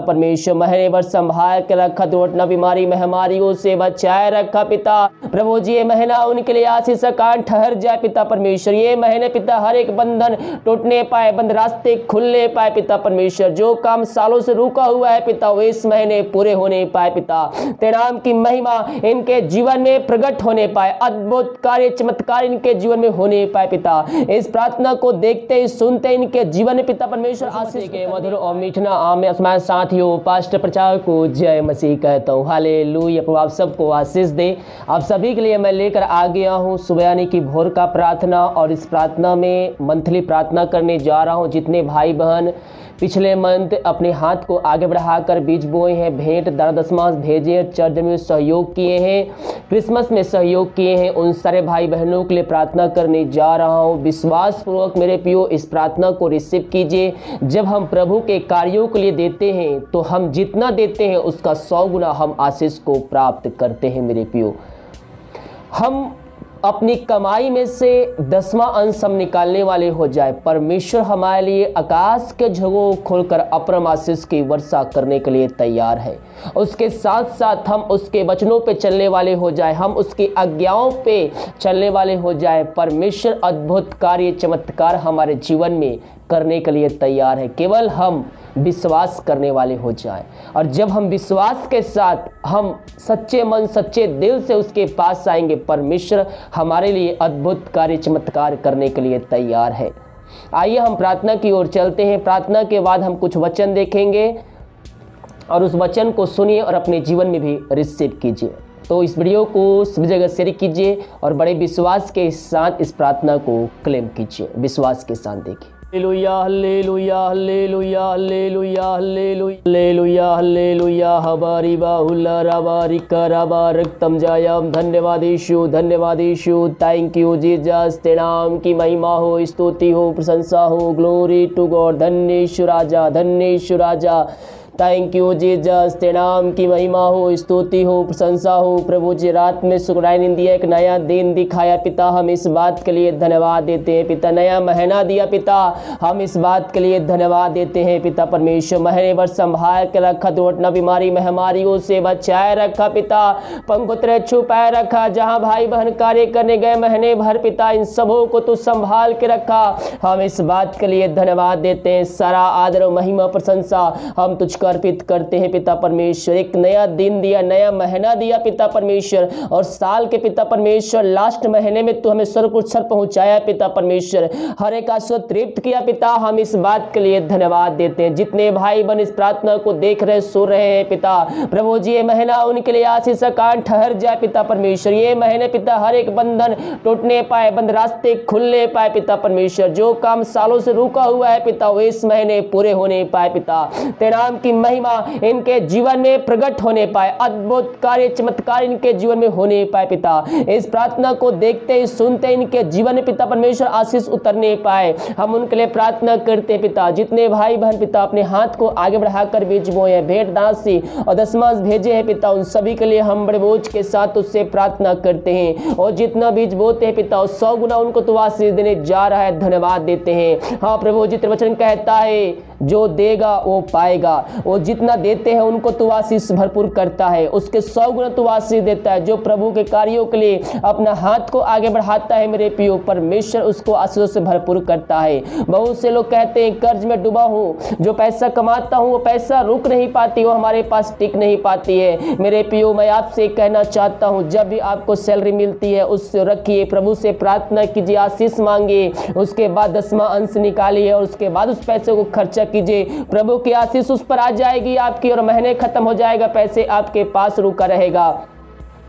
पिता परमेश्वर, महीने भर संभाल के रखा, दुर्घटना बीमारी महामारियों से बचाए रखा पिता प्रभु जी। ये महीना उनके लिए आशीष का कारण ठहर जाए पिता परमेश्वर। ये महीने पिता हर एक बंधन टूटने पाए, बंद रास्ते खुलने पाए पिता परमेश्वर। जो काम सालों से रुका हुआ है पिता वो इस महीने पूरे होने पाए पिता। तेरे नाम की महिमा इनके जीवन में प्रकट होने पाए, अद्भुत कार्य चमत्कार इनके जीवन में होने पाए पिता। इस प्रार्थना को देखते ही सुनते इनके जीवन में पिता परमेश्वर आशीष के मधुर और मीठना आम में साथियों पास्टर प्रचारक को जय मसीह कहता हूँ। हालेलुया। प्रभु आप सबको आशीष दे। आप सभी के लिए मैं लेकर आ गया हूँ सुबह यानी कि भोर का प्रार्थना, और इस प्रार्थना में मंथली प्रार्थना करने जा रहा हूँ। जितने भाई बहन पिछले मंथ अपने हाथ को आगे बढ़ाकर बीज बोए हैं, भेंट दान दशमांश भेजे, चर्च में सहयोग किए हैं, क्रिसमस में सहयोग किए हैं, उन सारे भाई बहनों के लिए प्रार्थना करने जा रहा हूँ। विश्वास पूर्वक मेरे प्रियो इस प्रार्थना को रिसीव कीजिए। जब हम प्रभु के कार्यों के लिए देते हैं तो हम जितना देते हैं उसका 100 गुना हम आशीष को प्राप्त करते हैं मेरे प्रियो। हम अपनी कमाई में से 10वां अंश हम निकालने वाले हो जाए, परमेश्वर हमारे लिए आकाश के झोंकों खोलकर अपरम आशीष की वर्षा करने के लिए तैयार है। उसके साथ साथ हम उसके वचनों पे चलने वाले हो जाए, हम उसकी आज्ञाओं पे चलने वाले हो जाए। परमेश्वर अद्भुत कार्य चमत्कार हमारे जीवन में करने के लिए तैयार है, केवल हम विश्वास करने वाले हो जाए। और जब हम विश्वास के साथ हम सच्चे मन सच्चे दिल से उसके पास आएंगे, परमेश्वर हमारे लिए अद्भुत कार्य चमत्कार करने के लिए तैयार है। आइए हम प्रार्थना की ओर चलते हैं। प्रार्थना के बाद हम कुछ वचन देखेंगे और उस वचन को सुनिए और अपने जीवन में भी रिसीव कीजिए। तो इस वीडियो को सभी जगह शेयर कीजिए और बड़े विश्वास के साथ इस प्रार्थना को क्लेम कीजिए। विश्वास के साथ देखिए। हालेलुया हालेलुया हालेलुया हालेलुया हालेलुया हालेलुया हबारी बाहुला रबारी करबा रक्तम जायम। धन्यवाद यीशु, धन्यवाद यीशु। Thank you Jesus. तेरे नाम की महिमा हो, स्तुति हो, प्रशंसा हो। Glory to God. धन्य यीशु राजा, धन्य यीशु राजा। Thank you Jesus. तेरे नाम की महिमा हो, स्तुति हो, प्रशंसा हो। प्रभु जी रात में शुक्राइन दिया, एक नया दिन दिखाया पिता, हम इस बात के लिए धन्यवाद देते हैं पिता। नया महीना दिया पिता, हम इस बात के लिए धन्यवाद देते हैं पिता परमेश्वर। महीने भर संभाल के रखा, दुर्घटना बीमारी महामारियों से बचाए रखा पिता, पंखुत्र छुपाए रखा। जहाँ भाई बहन कार्य करने गए महीने भर पिता, इन सबों को तू संभाल के रखा, हम इस बात के लिए धन्यवाद देते हैं। सारा आदर और महिमा प्रशंसा हम तुझको अर्पित करते हैं पिता परमेश्वर। एक नया दिन दिया, नया महीना दिया पिता परमेश्वर, और साल के पिता परमेश्वर लास्ट महीने में तू हमें सर्वकुशल पहुंचाया पिता परमेश्वर। हर एक आशा तृप्त किया पिता, हम इस बात के लिए धन्यवाद देते हैं। जितने भाई बहन इस प्रार्थना को देख रहे सुन रहे हैं पिता प्रभु जी, ये महीना उनके लिए आशीष का कारण ठहर जाए पिता परमेश्वर। ये महीने पिता हर एक बंधन टूटने पाए, बंद रास्ते खुलने पाए पिता परमेश्वर। जो काम सालों से रुका हुआ है पिता वो इस महीने पूरे होने पाए पिता। तेरे नाम की महिमा इनके जीवन में प्रकट होने पाए, अद्भुत कार्य चमत्कार इनके जीवन में होने पाए पिता। इस प्रार्थना को देखते ही सुनते इनके जीवन में पिता परमेश्वर आशीष उतरने पाए, हम उनके लिए प्रार्थना करते हैं पिता। जितने भाई बहन पिता अपने हाथ को आगे बढ़ाकर बीज बोए हैं, भेंट दासी और दशमांश भेजे हैं पिता, उन सभी के लिए हम बड़े बोझ के साथ उससे प्रार्थना करते हैं। और जितना बीज बोते हैं पिता 100 गुना उनको तो आशीष देने जा रहा है, धन्यवाद देते हैं। हाँ प्रभु जी, तेरा वचन कहता है जो देगा वो पाएगा, वो जितना देते हैं उनको तू आशीष भरपूर करता है, उसके 100 गुना तू आशीष देता है। जो प्रभु के कार्यों के लिए अपना हाथ को आगे बढ़ाता है मेरे प्रियो, परमेश्वर उसको आशीषों से भरपूर करता है। बहुत से लोग कहते हैं कर्ज में डूबा हूँ, जो पैसा कमाता हूँ वो पैसा रुक नहीं पाती, वो हमारे पास टिक नहीं पाती है। मेरे प्रियो, मैं आपसे कहना चाहता हूँ, जब भी आपको सैलरी मिलती है उससे रखिए, प्रभु से प्रार्थना कीजिए, आशीष मांगिए, उसके बाद 10वां अंश निकालिए और उसके बाद उस पैसे को खर्चा कीजिए। प्रभु की आशीष उस पर आ जाएगी आपकी, और महीने खत्म हो जाएगा, पैसे आपके पास रुका रहेगा।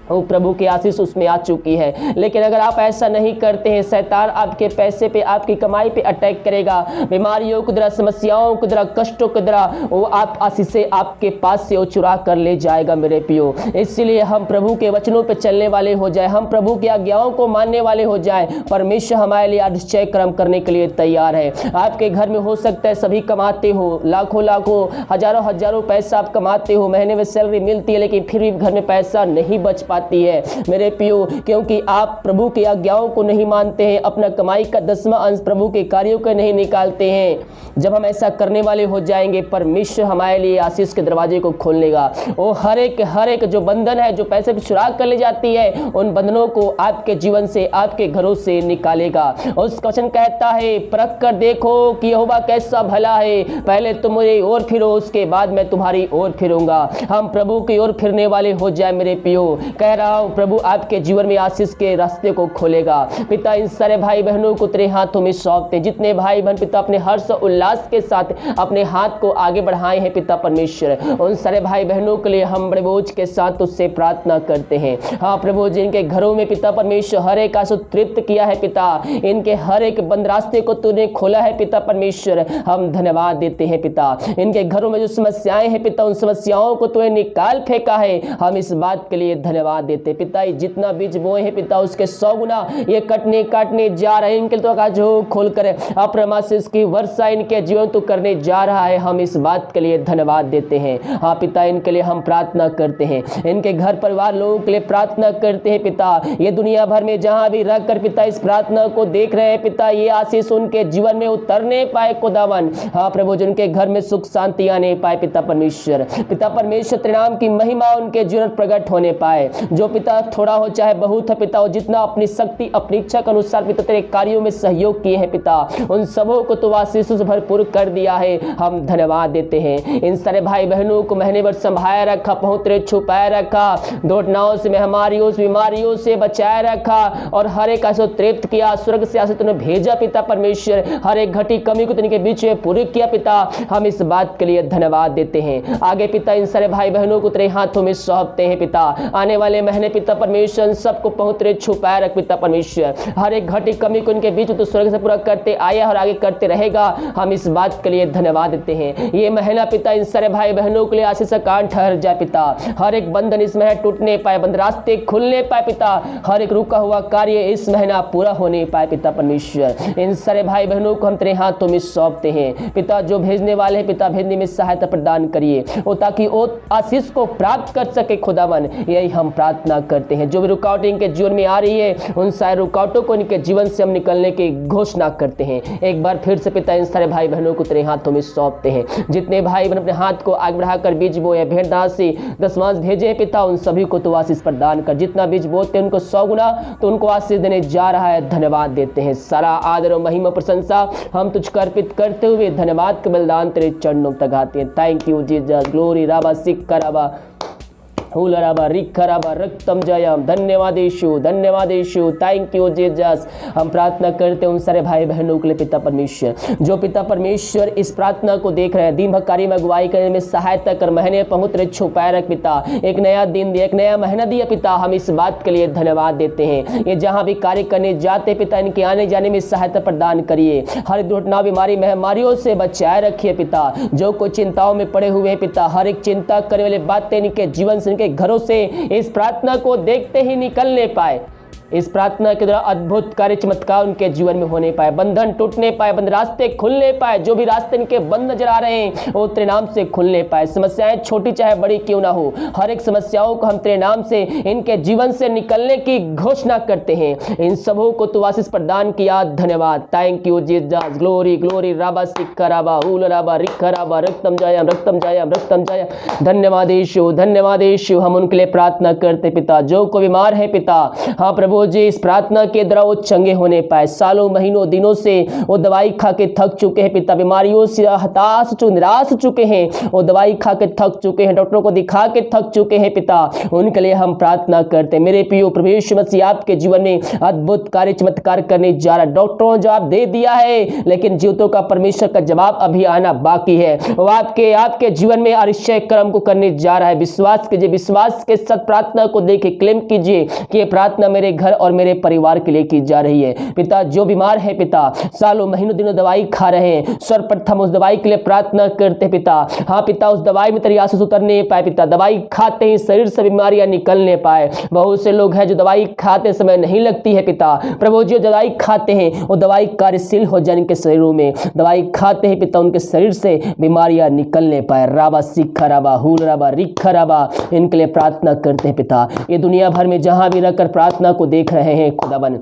वो प्रभु की आशीष उसमें आ चुकी है। लेकिन अगर आप ऐसा नहीं करते हैं, शैतान आपके पैसे पे, आपकी कमाई पे अटैक करेगा। बीमारियों के द्वारा, समस्याओं के द्वारा, कष्टों के द्वारा वो आप आशीषें आपके पास से वो चुरा कर ले जाएगा मेरे प्रियो। इसलिए हम प्रभु के वचनों पे चलने वाले हो जाए, हम प्रभु की आज्ञाओं को मानने वाले हो जाए। परमेश्वर हमारे लिए आश्चर्य कर्म करने के लिए तैयार है। आपके घर में हो सकता है सभी कमाते हो, लाखों लाखों हजारों हजारों पैसा आप कमाते हो, महीने में सैलरी मिलती है, लेकिन फिर भी घर में पैसा नहीं बच पाती है मेरे पियो, क्योंकि आप प्रभु की आज्ञाओं को नहीं मानते हैं, अपना कमाई का 10वां अंश प्रभु के कार्यों का नहीं निकालते हैं। जब हम ऐसा करने वाले हो जाएंगे, परमेश्वर हमारे लिए आशीष के दरवाजे को खोल लेगा। वो हर एक जो बंधन है, जो पैसे पे चुरा कर ले जाती है, उन बंधनों को आपके जीवन से, आपके घरों से निकालेगा। उस वचन कहता है, परख कर देखो कि यहोवा कैसा भला है, पहले तुम मेरी ओर फिरो, उसके बाद मैं तुम्हारी ओर फिरूंगा। हम प्रभु की ओर फिरने वाले हो जाए मेरे पियो। कह रहा हूं, प्रभु आपके जीवन में आशीष के रास्ते को खोलेगा। पिता, इन सारे भाई बहनों को तेरे हाथों में सौंपते, जितने भाई बहन पिता अपने हर्ष उल्लास के साथ अपने हाथ को आगे बढ़ाए हैं पिता परमेश्वर, उन सारे भाई बहनों के लिए हम बड़े बोझ के साथ उससे प्रार्थना करते हैं। हाँ प्रभु, जिनके घरों में पिता परमेश्वर हर एक आंसू तृप्त किया है पिता, इनके हर एक बंद रास्ते को तूने खोला है पिता परमेश्वर, हम धन्यवाद देते हैं पिता। इनके घरों में जो समस्याएं हैं पिता, उन समस्याओं को तूने निकाल फेंका है, हम इस बात के लिए धन्यवाद देते पिता। जितना बीज बोए हैं पिता, उसके 100 गुना ये कटने काटने जा रहे हैं। इनके तो का जो खोलकर अप्रमाशीष की वर्षा इनके जीवन तो करने जा रहा है, हम इस बात के लिए धन्यवाद देते हैं। हाँ पिता, इनके लिए हम प्रार्थना करते हैं, इनके घर परिवार लोगों के लिए प्रार्थना करते हैं पिता। ये दुनिया भर में जहां भी रहकर पिता इस प्रार्थना को देख रहे हैं पिता, ये आशीष उनके जीवन में उतरने पाए खुदावन। हाँ प्रभु, जिनके घर में सुख शांति आने पाए पिता परमेश्वर, पिता परमेश्वर तेरे नाम की महिमा उनके जीवन प्रकट होने पाए। जो पिता थोड़ा हो चाहे बहुत है पिता, जितना अपनी शक्ति अपनी इच्छा के अनुसार पिता तेरे कार्यों में सहयोग किए हैं पिता, उन सबों को तो आशीष से भरपूर कर दिया है, हम धन्यवाद देते हैं। इन सारे भाई बहनों को महीने भर संभाया रखा, पहुंचते छुपाया रखा, दुर्घटनाओं से, महामारियों से, बीमारियों से बचाया रखा, और हर एक आशीष तृप्त किया। स्वर्ग से आशीष तूने भेजा पिता परमेश्वर, हर एक घटी कमी को तिनके बीच में पूरी किया पिता, हम इस बात के लिए धन्यवाद देते हैं। आगे पिता इन सारे भाई बहनों को तेरे हाथों में सौंपते हैं पिता। आने वाले महीने पिता परमेश्वर सबको पहुंचते छुपाया रख पिता परमेश्वर, हर एक घटी कमी को इनके बीच में तो स्वर्ग से पूरा करते आया और आगे करते रहेगा, हम इस बात के लिए धन्यवाद देते हैं। ये महीना पिता इन सारे भाई बहनों के लिए आशीष का कान ठहर जाए पिता, हर एक बंधन इस महीने टूटने पाए, बंद रास्ते खुलने पाए पिता, हर एक रुका हुआ कार्य इस महीना पूरा होने पाए पिता परमेश्वर। इन सारे भाई बहनों को हम तेरे हाथों में सौंपते हैं पिता। जो भेजने वाले हैं पिता, भेजने में सहायता प्रदान करिए, वो ताकि वो आशीष को प्राप्त कर सके खुदावन, यही हम प्रार्थना करते हैं। जो भी रुकावटें इनके जीवन में आ रही है, उन सारे रुकावटों को इनके जीवन से हम निकलने की घोषणा करते हैं। एक बार फिर से पिता इन सारे भाई बहनों को तेरे हाथों में सौंपते हैं। जितने भाई बहन अपने हाथ को आगे बढ़ाकर बीज बोए, भेंट दासी दशमांश भेजे पिता, उन सभी को तो आशीष प्रदान कर। जितना बीज बोते हैं उनको 100 गुना तो उनको आशीष देने जा रहा है, धन्यवाद देते हैं। सारा आदर और महिमा प्रशंसा हम तुझको अर्पित करते हुए धन्यवाद के बलिदान तेरे चरणों तक आते हैं। थैंक यू जीसस, ग्लोरी राबा सिक्कराबा हुलराबा रिखराबा रक्तम जयम, धन्यवाद यीशु, धन्यवाद यीशु, थैंक यू जीसस। हम प्रार्थना करते हैं उन सारे भाई बहनों के लिए पिता परमेश्वर, जो पिता परमेश्वर इस प्रार्थना को देख रहे हैं, दिन भर कार्य में अगुवाई करने में सहायता कर, महीने पहुंच रहे छुपाए रख पिता, एक नया दिन दिया, एक नया महीना दिया पिता, हम इस बात के लिए धन्यवाद देते हैं। ये जहां भी कार्य करने जाते पिता, इनके आने जाने में सहायता प्रदान करिए, हर दुर्घटना बीमारी महामारियों से बचाए रखिए पिता। जो कोई चिंताओं में पड़े हुए पिता, हर एक चिंता करने वाली बातें इनके जीवन से, के घरों से इस प्रार्थना को देखते ही निकलने पाए। इस प्रार्थना के द्वारा अद्भुत कार्य चमत्कार उनके जीवन में होने पाए, बंधन टूटने पाए, बंद रास्ते खुलने पाए, जो भी रास्ते इनके बंद नजर आ रहे हैं वो तेरे नाम से खुलने पाए। समस्याएं छोटी चाहे बड़ी क्यों ना हो, हर एक समस्याओं को हम तेरे नाम से इनके जीवन से निकलने की घोषणा करते हैं। इन सबों को तू आशीष प्रदान किया, धन्यवाद, thank you Jesus, glory glory राबा सिक्कराबा हुलराबा रिखराबा रक्तम जयम, रक्तम जयम, रक्तम जयम, धन्यवाद यीशु, धन्यवाद यीशु। हम उनके लिए प्रार्थना करते पिता, जो को बीमार है पिता, हाँ प्रभु जी इस प्रार्थना के द्वारा वो चंगे होने पाए। सालों महीनों दिनों से वो दवाई खा के थक चुके हैं पिता, बीमारियों से हताश निराश चुके हैं, वो दवाई खा के थक चुके हैं, डॉक्टरों को दिखा के थक चुके हैं पिता, उनके लिए हम प्रार्थना करते हैं। मेरे प्रिय प्रभु यीशु मसीह आपके जीवन में अद्भुत कार्य चमत्कार करने जा रहा है। डॉक्टरों ने जवाब दे दिया है, लेकिन जीवितों का परमेश्वर का जवाब अभी आना बाकी है। वो आपके जीवन में आश्चर्य कर्म को करने जा रहा है। विश्वास कीजिए, विश्वास के साथ प्रार्थना को देखे, क्लेम कीजिए कि ये प्रार्थना मेरे घर घर और मेरे परिवार के लिए की जा रही है। पिता जो बीमार है पिता, सालों महीनों दिनों दवाई खा रहे हैं, सर्वप्रथम उस दवाई के लिए प्रार्थना करते पिता। हाँ पिता, उस दवाई में तेरी आशीष उतरने पाए पिता, दवाई खाते ही शरीर से बीमारियां निकलने पाए। बहुत से लोग हैं जो दवाई खाते समय नहीं लगती है पिता, प्रभु जी दवाई खाते हैं वो दवाई कार्यशील हो जाए इनके शरीरों में, दवाई खाते हैं पिता उनके शरीर से बीमारियां निकलने पाए। राबा सिखा राबा हुल राबा रिखा राबा, इनके लिए प्रार्थना करते हैं पिता। ये दुनिया भर में जहां भी रहकर प्रार्थना को देख रहे हैं खुदावन,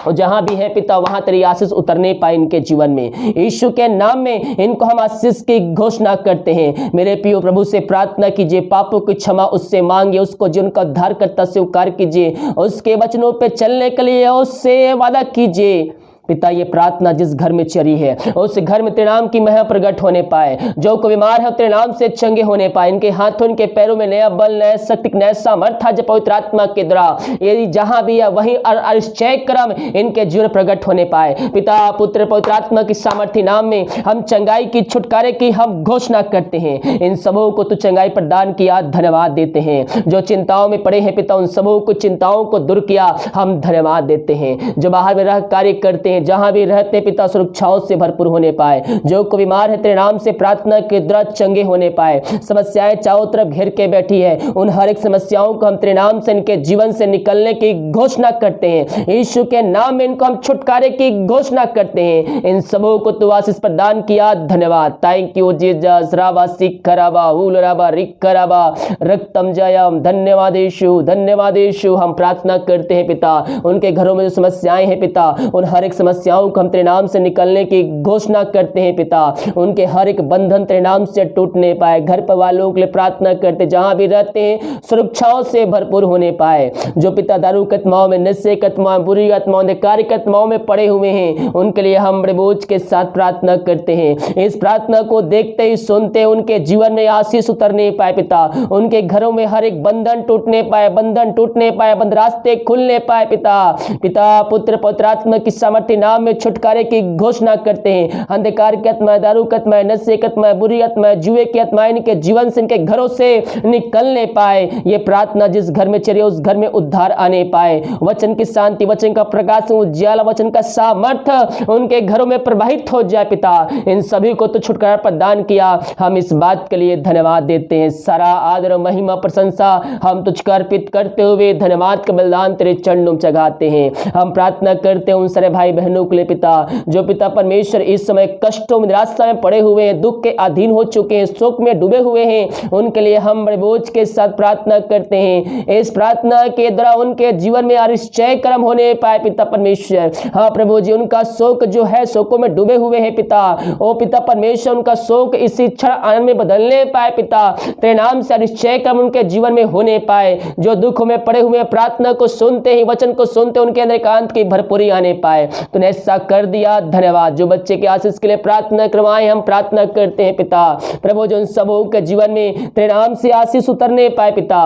और जहां भी है पिता वहां तेरी आशीष उतरने पाए इनके जीवन में। यीशु के नाम में इनको हम आशीष की घोषणा करते हैं। मेरे प्रिय प्रभु से प्रार्थना कीजिए, पापों की क्षमा उससे मांगिए, उसको जीवन का उद्धारकर्ता स्वीकार कीजिए, उसके वचनों पे चलने के लिए उससे वादा कीजिए। पिता ये प्रार्थना जिस घर में चली है उस घर में तेरे नाम की महिमा प्रकट होने पाए। जो को बीमार है तेरे नाम से चंगे होने पाए, इनके हाथों इनके पैरों में नया बल, नया शक्ति, नया सामर्थ्य जो पवित्र आत्मा के द्वारा यदि जहां भी है वहीं आश्चर्य क्रम इनके जीवन प्रकट होने पाए। पिता पुत्र पवित्र आत्मा की सामर्थ्य नाम में हम चंगाई की, छुटकारे की हम घोषणा करते हैं। इन सबों को तू चंगाई प्रदान किया, धन्यवाद देते हैं। जो चिंताओं में पड़े हैं पिता उन सबों को चिंताओं को दूर किया, हम धन्यवाद देते हैं। जो बाहर में रह कार्य करते हैं, जहां भी रहते पिता सुरक्षाओं से भरपूर होने पाए। जो को बीमार है तेरे नाम से प्रार्थना के द्वारा चंगे होने पाए। समस्याएं चारों तरफ घेर के बैठी है, उन हर एक समस्याओं को हम तेरे नाम से इनके जीवन से निकलने की घोषणा करते हैं। यीशु के नाम में इनको हम छुटकारे की घोषणा करते हैं। इन सबों को तू आशीष प्रदान किया, धन्यवाद। Thank you Jesus. राबा सिखराबा हुल राबा रिखराबा रक्तम जयम। धन्यवाद यीशु, धन्यवाद यीशु। हम प्रार्थना करते हैं पिता उनके घरों में जो समस्याएं हैं पिता उन हर एक समस्याओं को हम तेरे नाम से निकलने की घोषणा करते हैं पिता। उनके हर एक बंधन तेरे नाम से टूटने पाए। घर पर वालों के लिए प्रार्थना करते जहां भी रहते हैं सुरक्षाओं से भरपूर होने पाए। जो पिता दारू की आत्माओं में, नशे की आत्माओं, बुरी आत्माओं, अंधकार की आत्माओं में पड़े हुए हैं उनके लिए हम बड़े बोझ के साथ प्रार्थना करते हैं। इस प्रार्थना को देखते ही सुनते उनके जीवन में आशीष उतरने पाए पिता। उनके घरों में हर एक बंधन टूटने पाए, बंधन टूटने पाए, बंद रास्ते खुलने पाए पिता। पिता पुत्र पवित्र आत्मा की सामर्थ्य नाम में छुटकारे की घोषणा करते हैं। अंधकार की आत्मा, दारू की आत्मा, नशे की आत्मा, बुरी आत्मा, जुए की आत्मा इनके जीवन से, इनके घरों से निकलने पाए। ये प्रार्थना जिस घर में चले उस घर में उद्धार आने पाए। वचन की शांति, वचन का प्रकाश, उज्ज्वला, वचन का सामर्थ्य उनके घरों में प्रवाहित हो जाए पिता। इन सभी को तो छुटकारा प्रदान किया, हम इस बात के लिए धन्यवाद देते हैं। सारा आदर महिमा प्रशंसा हम तुझको अर्पित करते हुए धन्यवाद का बलिदान तेरे चरणों में चढ़ाते हैं। हम प्रार्थना करते हैं उन सारे भाई बहनों के लिए पिता जो पिता परमेश्वर इस समय कष्टों में, निराशा में पड़े हुए हैं, दुख के अधीन हो चुके हैं, शोक में डूबे हुए हैं, उनके लिए हम बड़े बोझ के साथ प्रार्थना करते हैं। इस प्रार्थना के द्वारा उनके जीवन में आश्चर्य कर्म होने पाए पिता परमेश्वर। हाँ प्रभु जी, उनका शोक जो है, शोकों में डूबे हुए हैं पिता, ओ पिता परमेश्वर उनका शोक इसी क्षण आनंद में बदलने पाए पिता। तेरे नाम से आश्चर्य कर्म उनके जीवन में होने पाए। जो दुखों में पड़े हुए प्रार्थना को सुनते ही, वचन को सुनते उनके अंदर एकांत की भरपूरी आने पाए। तूने ऐसा कर दिया, धन्यवाद। जो बच्चे की आशीष के लिए प्रार्थना करवाएं हम प्रार्थना करते हैं पिता। प्रभु जो उन सबों के जीवन में तेरे नाम से आशीष उतरने पाए पिता,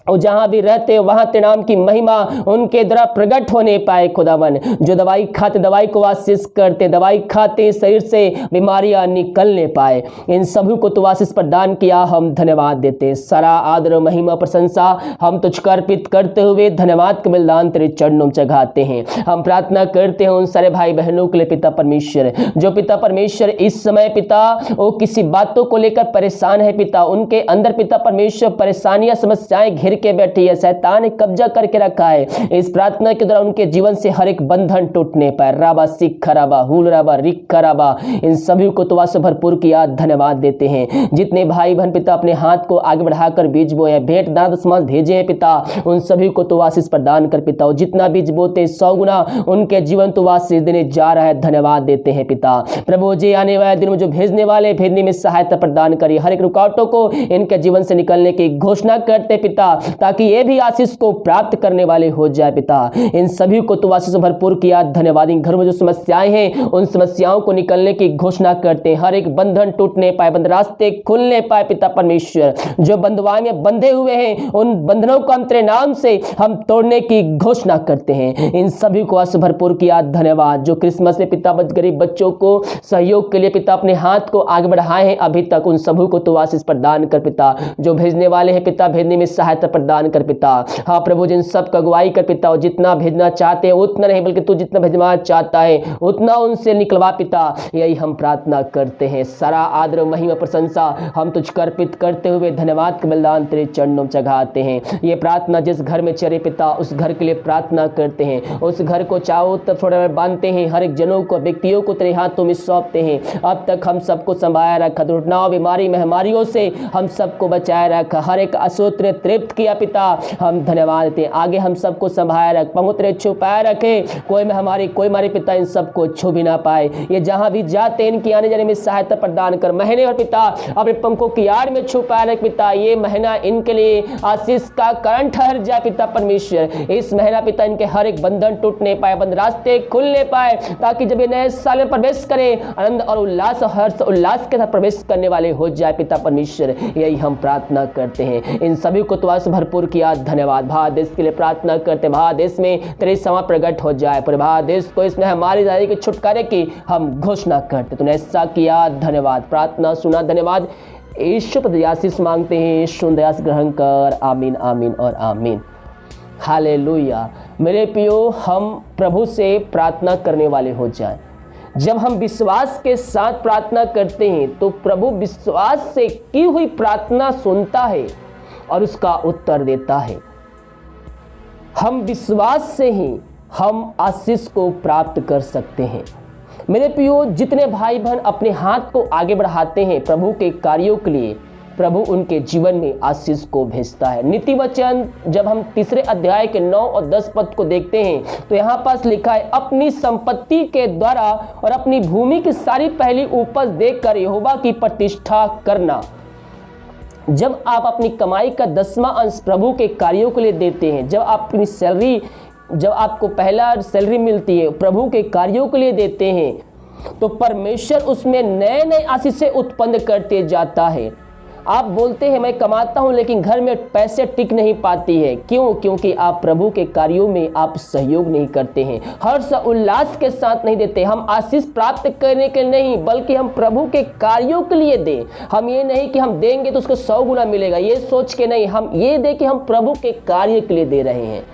और जहां भी रहते हैं वहां तेरे नाम की महिमा उनके द्वारा प्रकट होने पाए खुदावन। जो दवाई खाते दवाई को आशीष करते, दवाई खाते शरीर से बीमारियां निकलने पाए। इन सभी को तू आशीष प्रदान किया, हम धन्यवाद देते हैं। सारा आदर महिमा प्रशंसा हम तुझको अर्पित करते हुए धन्यवाद का बलिदान तेरे चरणों में चढ़ाते हैं। हम प्रार्थना करते हैं उन सारे भाई बहनों के लिए पिता परमेश्वर, जो पिता परमेश्वर इस समय पिता वो किसी बातों को लेकर परेशान है पिता। उनके अंदर पिता परमेश्वर परेशानियां, समस्याएं घिर के बैठी है, शैतान ने कब्जा करके रखा है। इस प्रार्थना के द्वारा उनके जीवन से हर एक बंधन टूटने पर राबा सिखराबा हुल राबा रिखराबा इन सभी को तो से भरपूर किया, धन्यवाद देते हैं। जितने भाई बहन पिता अपने हाथ को आगे बढ़ाकर बीज बोए हैं, भेंट दान दशमांश भेजे हैं पिता, उन सभी को तो आशीष प्रदान कर पिता। और जितना बीज बोते 100 गुना उनके जीवन तो आशीष देने जा रहा है, धन्यवाद देते हैं पिता। प्रभु जी आने वाले दिन में जो भेजने वाले, भेजने में सहायता प्रदान करिए। हर एक रुकावटों को इनके जीवन से निकलने की घोषणा करते पिता, ताकि ये भी आशीष को प्राप्त करने वाले हो जाए पिता। इन सभी को तो आशीष भरपूर किया, धन्यवाद। इन घरों में जो समस्याएं हैं उन समस्याओं को निकलने की घोषणा करते हैं। हर एक बंधन टूटने पाए, बंद रास्ते खुलने पाए पिता परमेश्वर। जो बंधुआई में बंधे हुए हैं उन बंधनों को हम तेरे नाम से हम तोड़ने की घोषणा करते हैं। इन सभी को आशीष भरपूर किया, धन्यवाद। जो क्रिसमस में पिता गरीब बच्चों को सहयोग के लिए पिता अपने हाथ को आगे बढ़ाए हैं अभी तक, उन सभी को तो आशीष प्रदान कर पिता। जो भेजने वाले हैं पिता, भेजने में सहायता प्रदान कर पिता। हाँ प्रभु, जिन सब का अगुवाई कर पिता, और जितना भेजना चाहते हैं उतना नहीं, बल्कि तू जितना भेजना चाहता है उतना उनसे निकलवा पिता, यही हम प्रार्थना करते हैं। सारा आदर महिमा प्रशंसा हम तुझ को अर्पित करते हुए धन्यवाद के बलिदान तेरे चरणों में चढ़ाते हैं। ये प्रार्थना जिस घर में चले पिता, उस घर के लिए प्रार्थना करते हैं। उस घर को चारों तरफ थोड़ा बांधते हैं, हर एक जनों को, व्यक्तियों को तेरे हाथों में सौंपते हैं। अब तक हम सबको संभाया रखा, दुर्घटनाओं, बीमारी, महामारियों से हम सबको बचाए रखा, हर एक असूत्र तृप्त किया पिता, हम धन्यवाद देते हैं। आगे हम सबको संभाया रख, पहुँच छुपाए रखे, कोई महामारी, कोई मारे पिता इन सबको छू भी ना पाए। ये जहाँ भी जाते हैं इनकी आने जाने में सहायता प्रदान कर। महीने और पिता अपने पंखों की आड़ में छुपाए रख पिता, ये महीना इनके लिए आशीष का कारण ठहर जाए पिता परमेश्वर। इस महीना पिता इनके हर एक बंधन टूटने पाए, बंद रास्ते खुलने पाए, ताकि जब ये नए साल में प्रवेश करे आनंद और उल्लास और हर्ष उल्लास के साथ प्रवेश करने वाले हो जाए पिता परमेश्वर। यही हम प्रार्थना करते हैं। इन सभी को तो से भरपूर किया, धन्यवाद। भारत देश के लिए प्रार्थना करते, भारत देश में तेरे समा प्रकट हो जाए, पर भारत देश को इसमें हमारी जारी के छुटकारे की हम घोषणा करते। तूने ऐसा किया, धन्यवाद। प्रार्थना सुना, धन्यवाद। यीशु पर आशीष मांगते हैं, यीशु दया से ग्रहण कर। आमीन, आमीन और आमीन। हालेलुया। मेरे प्रियो, हम प्रभु से प्रार्थना करने वाले हो जाएं। जब हम विश्वास के साथ प्रार्थना करते हैं तो प्रभु विश्वास से की हुई प्रार्थना सुनता है और उसका उत्तर देता है। हम विश्वास से ही हम आशीष को प्राप्त कर सकते हैं। मेरे प्रियो, जितने भाई बहन अपने हाथ को आगे बढ़ाते हैं प्रभु के कार्यों के लिए, प्रभु उनके जीवन में आशीष को भेजता है। नीति वचन जब हम तीसरे अध्याय के 9 और 10 पद को देखते हैं तो यहाँ पास लिखा है, अपनी संपत्ति के द्वारा और अपनी भूमि की सारी पहली उपज देकर यहोवा की प्रतिष्ठा करना। जब आप अपनी कमाई का 10वां अंश प्रभु के कार्यों के लिए देते हैं, जब आप अपनी सैलरी, जब आपको पहला सैलरी मिलती है प्रभु के कार्यों के लिए देते हैं, तो परमेश्वर उसमें नए नए आशीषें उत्पन्न करते जाता है। आप बोलते हैं मैं कमाता हूं लेकिन घर में पैसे टिक नहीं पाती है। क्यों? क्योंकि आप प्रभु के कार्यों में आप सहयोग नहीं करते हैं, हर्ष उल्लास के साथ नहीं देते। हम आशीष प्राप्त करने के नहीं, बल्कि हम प्रभु के कार्यों के लिए दें। हम ये नहीं कि हम देंगे तो उसको 100 गुना मिलेगा, ये सोच के नहीं, हम ये दें कि हम प्रभु के कार्य के लिए दे रहे हैं,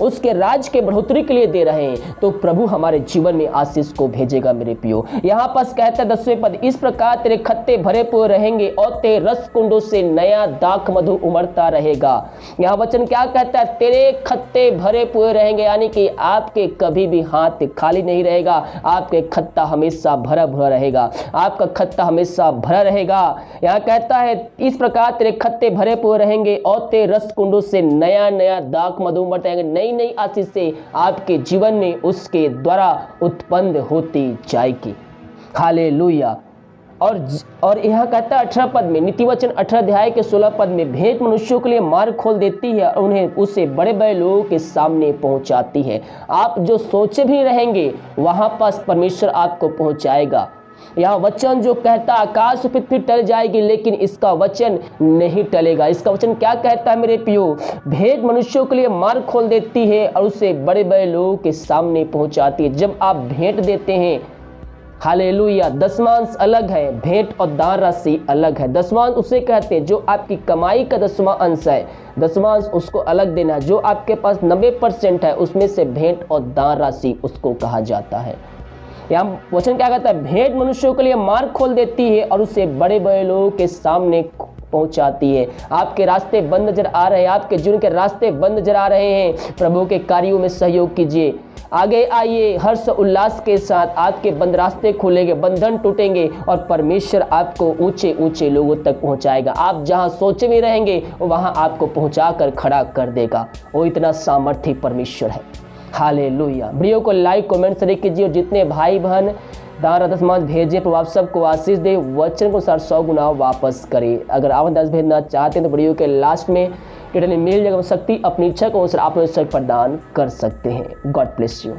उसके राज के बढ़ोतरी के लिए दे रहे हैं, तो प्रभु हमारे जीवन में आशीष को भेजेगा। मेरे प्रियो, यहाँ पास कहता है 10वें पद, इस प्रकार तेरे खत्ते भरे हुए रहेंगे और तेरे रस कुंडों से नया दाख मधु उमड़ता रहेगा। यहाँ वचन क्या कहता है? तेरे खत्ते भरे हुए रहेंगे, यानी कि आपके कभी भी हाथ खाली नहीं रहेगा, आपके खत्ता हमेशा भरा भरा रहेगा, आपका खत्ता हमेशा भरा रहेगा। यहाँ कहता है इस प्रकार तेरे खत्ते भरे हुए रहेंगे और तेरे रस कुंडों से नया नया दाख मधु उमड़ता रहेंगे। नई नई आशीषें आपके जीवन में उसके द्वारा उत्पन्न होती जाएगी। हालेलुया। और यहाँ कहता है 18 पद में, नीति वचन 18 अध्याय के 16 पद में, भेंट मनुष्यों के लिए मार्ग खोल देती है और उन्हें उससे बड़े बड़े लोगों के सामने पहुंचाती है। आप जो सोचे भी रहेंगे वहां पास परमेश्वर आपको पहुंचाएगा। यहाँ वचन जो कहता आकाश पृथ्वी टल जाएगी लेकिन इसका वचन नहीं टलेगा। इसका वचन क्या कहता है मेरे प्रियो? भेंट मनुष्यों के लिए मार्ग खोल देती है और उसे बड़े बड़े लोगों के सामने पहुंचाती है। जब आप भेंट देते हैं, हालेलुया, दसवांश अलग है, भेंट और दान राशि अलग है। दसवांश उसे कहते हैं जो आपकी कमाई का 10वां अंश है, दसवांश उसको अलग देना। जो आपके पास 90% है उसमें से भेंट और दान राशि उसको कहा जाता है। यहाँ वचन क्या कहता है? भेंट मनुष्यों के लिए मार्ग खोल देती है और उसे बड़े बड़े लोगों के सामने पहुंचाती है। आपके रास्ते बंद नजर आ रहे हैं, आपके जीवन के रास्ते बंद नजर आ रहे हैं, प्रभु के कार्यों में सहयोग कीजिए। आगे आइए, हर्ष उल्लास के साथ आपके बंद रास्ते खुलेंगे, बंधन टूटेंगे और परमेश्वर आपको ऊंचे ऊंचे लोगों तक पहुंचाएगा। आप जहां सोचे में रहेंगे वहां आपको पहुंचा कर खड़ा कर देगा। वो इतना सामर्थ्य परमेश्वर है। हालेलुया। वीडियो को लाइक कमेंट शेयर कीजिए और जितने भाई बहन दान दशमांश भेजे प्रभु आप सबको आशीष दे, वचन को 100 गुना वापस करे। अगर आप 10 भेजना चाहते हैं तो वीडियो के लास्ट में डिटेल मिल जाएगा, शक्ति अपनी इच्छा को आप प्रदान कर सकते हैं। God bless you.